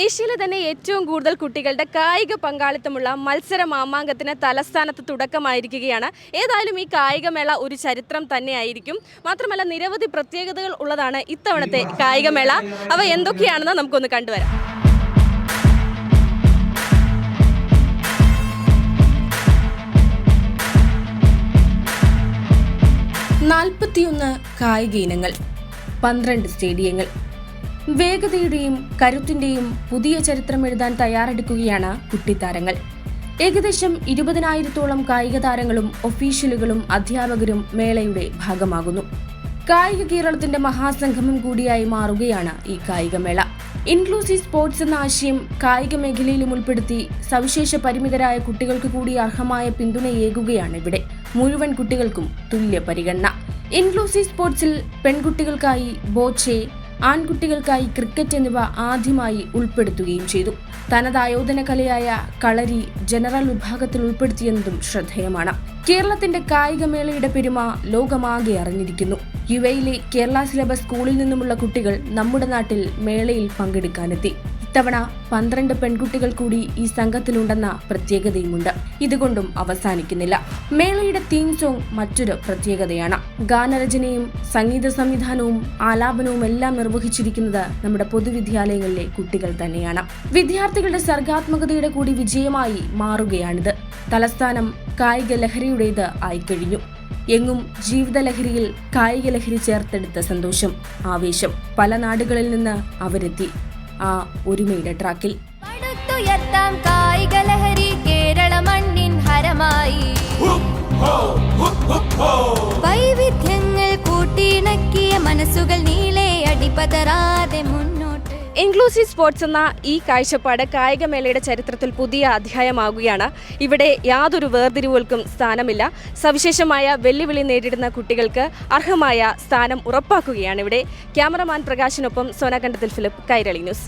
ഏഷ്യയിലെ തന്നെ ഏറ്റവും കൂടുതൽ കുട്ടികളുടെ കായിക പങ്കാളിത്തമുള്ള മത്സര മാമാങ്കത്തിന് തലസ്ഥാനത്ത് തുടക്കമായിരിക്കുകയാണ്. ഏതായാലും ഈ കായികമേള ഒരു ചരിത്രം തന്നെയായിരിക്കും. മാത്രമല്ല നിരവധി പ്രത്യേകതകൾ ഉള്ളതാണ് ഇത്തവണത്തെ കായികമേള. അവ എന്തൊക്കെയാണെന്ന് നമുക്കൊന്ന് കണ്ടുവരാം. കായിക ഇനങ്ങൾ, 12 സ്റ്റേഡിയങ്ങൾ. വേഗതയുടെയും കരുത്തിന്റെയും പുതിയ ചരിത്രം എഴുതാൻ തയ്യാറെടുക്കുകയാണ് കുട്ടിത്താരങ്ങൾ. ഏകദേശം 20,000-ഓളം കായിക താരങ്ങളും ഒഫീഷ്യലുകളും അധ്യാപകരും മേളയുടെ ഭാഗമാകുന്നു. കായിക കേരളത്തിന്റെ മഹാസംഗമം കൂടിയായി മാറുകയാണ് ഈ കായികമേള. ഇൻക്ലൂസീവ് സ്പോർട്സ് എന്ന ആശയം കായിക മേഖലയിലും ഉൾപ്പെടുത്തി സവിശേഷ പരിമിതരായ കുട്ടികൾക്ക് കൂടി അർഹമായ പിന്തുണയേകുകയാണ് ഇവിടെ. മുഴുവൻ കുട്ടികൾക്കും തുല്യ പരിഗണന. ഇൻക്ലൂസീവ് സ്പോർട്സിൽ പെൺകുട്ടികൾക്കായി ബോച്ചെ, ആൺകുട്ടികൾക്കായി ക്രിക്കറ്റ് എന്നിവ ആദ്യമായി ഉൾപ്പെടുത്തുകയും ചെയ്തു. തനതായോധന കലയായ കളരി ജനറൽ വിഭാഗത്തിൽ ഉൾപ്പെടുത്തിയെന്നതും ശ്രദ്ധേയമാണ്. കേരളത്തിന്റെ കായികമേളയുടെ പെരുമ ലോകമാകെ അറിഞ്ഞിരിക്കുന്നു. യുഎയിലെ കേരള സിലബസ് സ്കൂളിൽ നിന്നുമുള്ള കുട്ടികൾ നമ്മുടെ നാട്ടിൽ മേളയിൽ പങ്കെടുക്കാനെത്തി. ഇത്തവണ 12 പെൺകുട്ടികൾ കൂടി ഈ സംഘത്തിലുണ്ടെന്ന പ്രത്യേകതയുമുണ്ട്. ഇതുകൊണ്ടും അവസാനിക്കുന്നില്ല. മേളയുടെ തീം സോങ് മറ്റൊരു പ്രത്യേകതയാണ്. ഗാനരചനയും സംഗീത സംവിധാനവും ആലാപനവും എല്ലാം നിർവഹിച്ചിരിക്കുന്നത് നമ്മുടെ പൊതുവിദ്യാലയങ്ങളിലെ കുട്ടികൾ തന്നെയാണ്. വിദ്യാർത്ഥികളുടെ സർഗാത്മകതയുടെ കൂടി വിജയമായി മാറുകയാണിത്. തലസ്ഥാനം കായിക ലഹരിയുടേത് ആയിക്കഴിഞ്ഞു. എങ്ങും ജീവിതലഹരിയിൽ കായിക ലഹരി ചേർത്തെടുത്ത സന്തോഷം, ആവേശം. പല നാടുകളിൽ നിന്ന് അവരെത്തി ആ ഒരുമയുടെ ട്രാക്കിൽ. കേരള മണ്ണിൻ ഹരമായി വൈവിധ്യങ്ങൾ കൂട്ടിയിണക്കിയ മനസ്സുകൾ നീളെ അടിപതറാതെ മുന്നോട്ട്. ഇൻക്ലൂസീവ് സ്പോർട്സ് എന്ന ഈ കാഴ്ചപ്പാട് കായികമേളയുടെ ചരിത്രത്തിൽ പുതിയ അധ്യായമാകുകയാണ്. ഇവിടെ യാതൊരു വേർതിരിവുകൾക്കും സ്ഥാനമില്ല. സവിശേഷമായ വെല്ലുവിളി നേരിടുന്ന കുട്ടികൾക്ക് അർഹമായ സ്ഥാനം ഉറപ്പാക്കുകയാണ് ഇവിടെ. ക്യാമറമാൻ പ്രകാശിനൊപ്പം സോന കണ്ടത്തിൽ ഫിലിപ്പ്, കൈരളി ന്യൂസ്.